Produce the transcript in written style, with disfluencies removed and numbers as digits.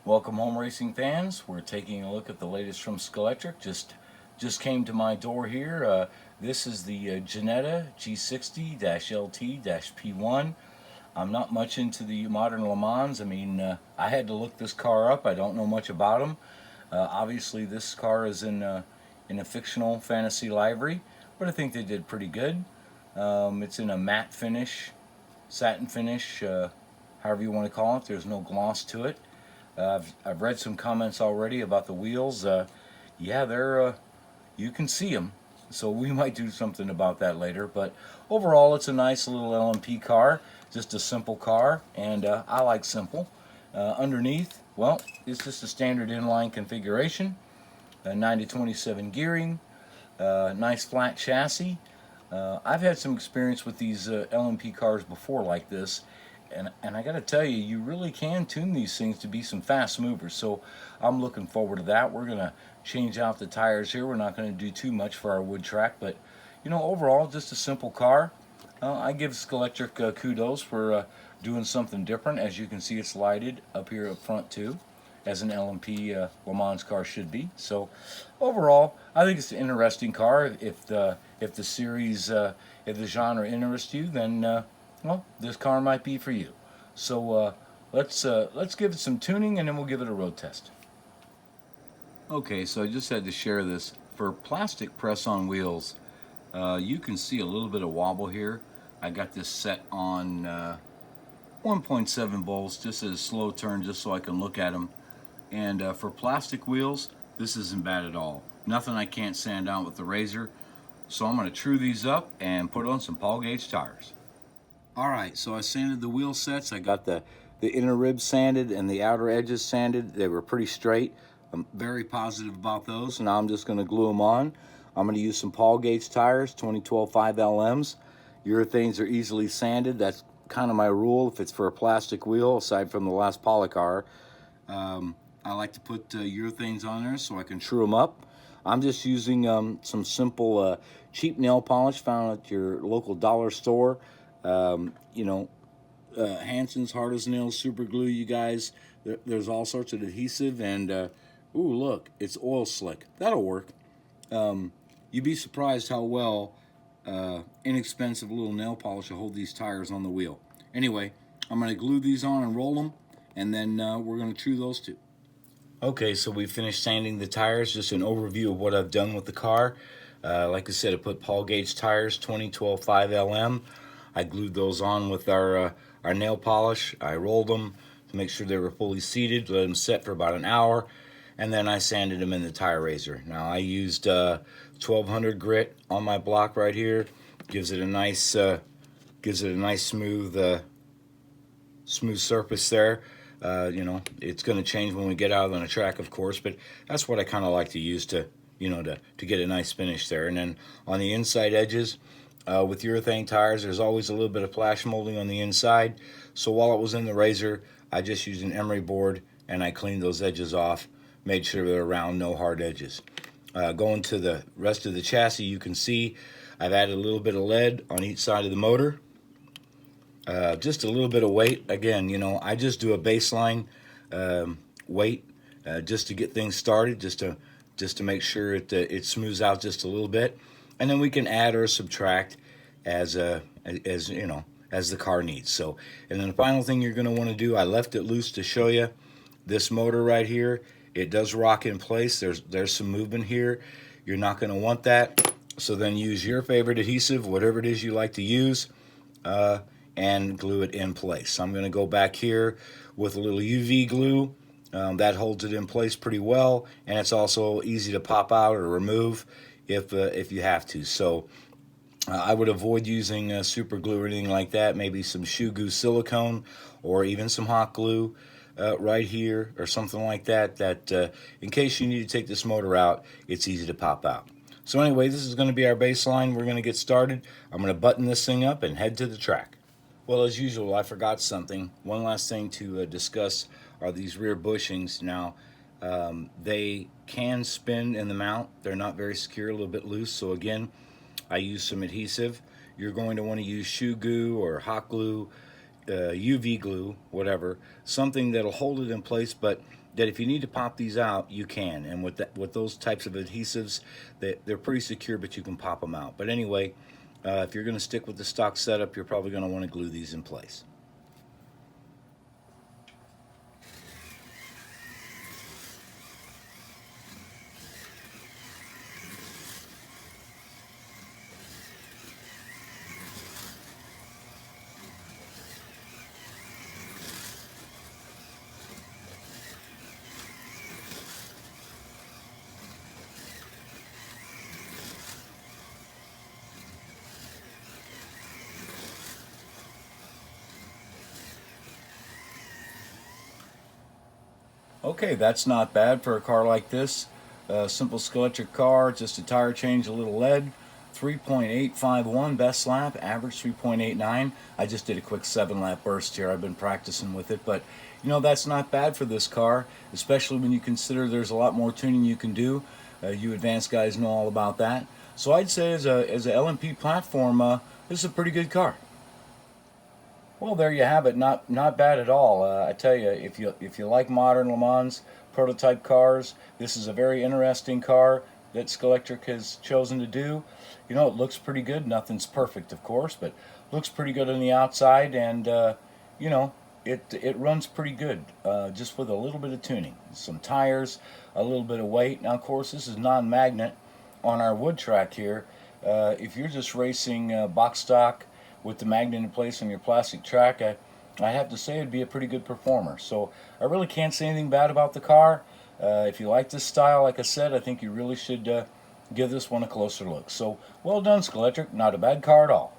Welcome home, racing fans. We're taking a look at the latest from Scalextric. Just came to my door here. This is the Ginetta G60-LT-P1. I'm not much into the modern Le Mans. I had to look this car up. I don't know much about them. Obviously, this car is in a fictional fantasy livery, but I think they did pretty good. It's in a matte finish, satin finish, however you want to call it. There's no gloss to it. I've read some comments already about the wheels. Yeah, they're you can see them, so we might do something about that later. But overall, it's a nice little LMP car, just a simple car, and I like simple. Underneath, well, it's just a standard inline configuration, 9 to 27 gearing, nice flat chassis. I've had some experience with these LMP cars before like this, and I got to tell you, you really can tune these things to be some fast movers. So I'm looking forward to that. We're going to change out the tires here. We're not going to do too much for our wood track, but overall, just a simple car. I give Scalextric kudos for doing something different. As you can see, it's lighted up here up front too, as an LMP Le Mans car should be. So overall, I think it's an interesting car. If the series, if the genre interests you, then well, this car might be for you. So let's give it some tuning, and then we'll give it a road test. Okay, so I just had to share this. For plastic press-on wheels, you can see a little bit of wobble here. I got this set on 1.7 volts, just as a slow turn, just so I can look at them. And for plastic wheels, this isn't bad at all. Nothing I can't sand out with the razor. So I'm going to true these up and put on some Paul gauge tires. Alright, so I sanded the wheel sets. I got the inner ribs sanded and the outer edges sanded. They were pretty straight. I'm very positive about those. Now I'm just going to glue them on. I'm going to use some Paul gauge tires, 2012 5LMs. Urethanes are easily sanded. That's kind of my rule if it's for a plastic wheel, aside from the last Polycar. I like to put urethanes on there so I can true them up. I'm just using some simple cheap nail polish found at your local dollar store. Hanson's, Hard as Nails, Super Glue, you guys. There's all sorts of adhesive, and ooh, look, it's oil slick. That'll work. You'd be surprised how well inexpensive little nail polish will hold these tires on the wheel. Anyway, I'm going to glue these on and roll them, and then we're going to true those too. Okay, so we finished sanding the tires. Just an overview of what I've done with the car. Like I said, I put Paul gauge tires, 2012 5LM. I glued those on with our nail polish. I rolled them to make sure they were fully seated, let them set for about an hour, and then I sanded them in the tire razor. Now I used 1200 grit on my block right here. Gives it a nice smooth surface there. It's going to change when we get out on the track, of course, but that's what I kind of like to use to get a nice finish there. And then on the inside edges, with urethane tires, there's always a little bit of flash molding on the inside. So while it was in the razor, I just used an emery board and I cleaned those edges off, made sure they're round, no hard edges. Going to the rest of the chassis, you can see I've added a little bit of lead on each side of the motor. Just a little bit of weight. Again, I just do a baseline weight just to get things started, just to make sure it smooths out just a little bit, and then we can add or subtract as the car needs. So, and then the final thing you're going to want to do, I left it loose to show you. This motor right here, it does rock in place. There's some movement here. You're not going to want that. So then use your favorite adhesive, whatever it is you like to use, and glue it in place. So I'm going to go back here with a little UV glue. That holds it in place pretty well, and it's also easy to pop out or remove if you have to. So I would avoid using super glue or anything like that. Maybe some shoe goo silicone or even some hot glue right here or something like that, in case you need to take this motor out, it's easy to pop out. So anyway, this is going to be our baseline. We're going to get started. I'm going to button this thing up and head to the track. Well, as usual, I forgot something. One last thing to discuss are these rear bushings. Now, they can spin in the mount. They're not very secure, a little bit loose. So again, I use some adhesive. You're going to want to use shoe goo or hot glue UV glue, whatever, something that'll hold it in place, but that if you need to pop these out, you can. And with those types of adhesives, they're pretty secure, but you can pop them out. But anyway, if you're going to stick with the stock setup, you're probably going to want to glue these in place. Okay, that's not bad for a car like this. Simple Scalextric car, just a tire change, a little lead. 3.851 best lap, average 3.89. I just did a quick 7-lap burst here. I've been practicing with it, but you know, that's not bad for this car, especially when you consider there's a lot more tuning you can do. You advanced guys know all about that. So I'd say as a LMP platform, this is a pretty good car. Well, there you have it. Not bad at all. I tell you, if you like modern Le Mans prototype cars, this is a very interesting car that Scalextric has chosen to do. You know, it looks pretty good. Nothing's perfect, of course, but looks pretty good on the outside, and you know, it runs pretty good, just with a little bit of tuning, some tires, a little bit of weight. Now, of course, this is non-magnet on our wood track here. If you're just racing box stock with the magnet in place on your plastic track, I have to say it'd be a pretty good performer. So I really can't say anything bad about the car. If you like this style, like I said, I think you really should give this one a closer look. So well done, Scalextric. Not a bad car at all.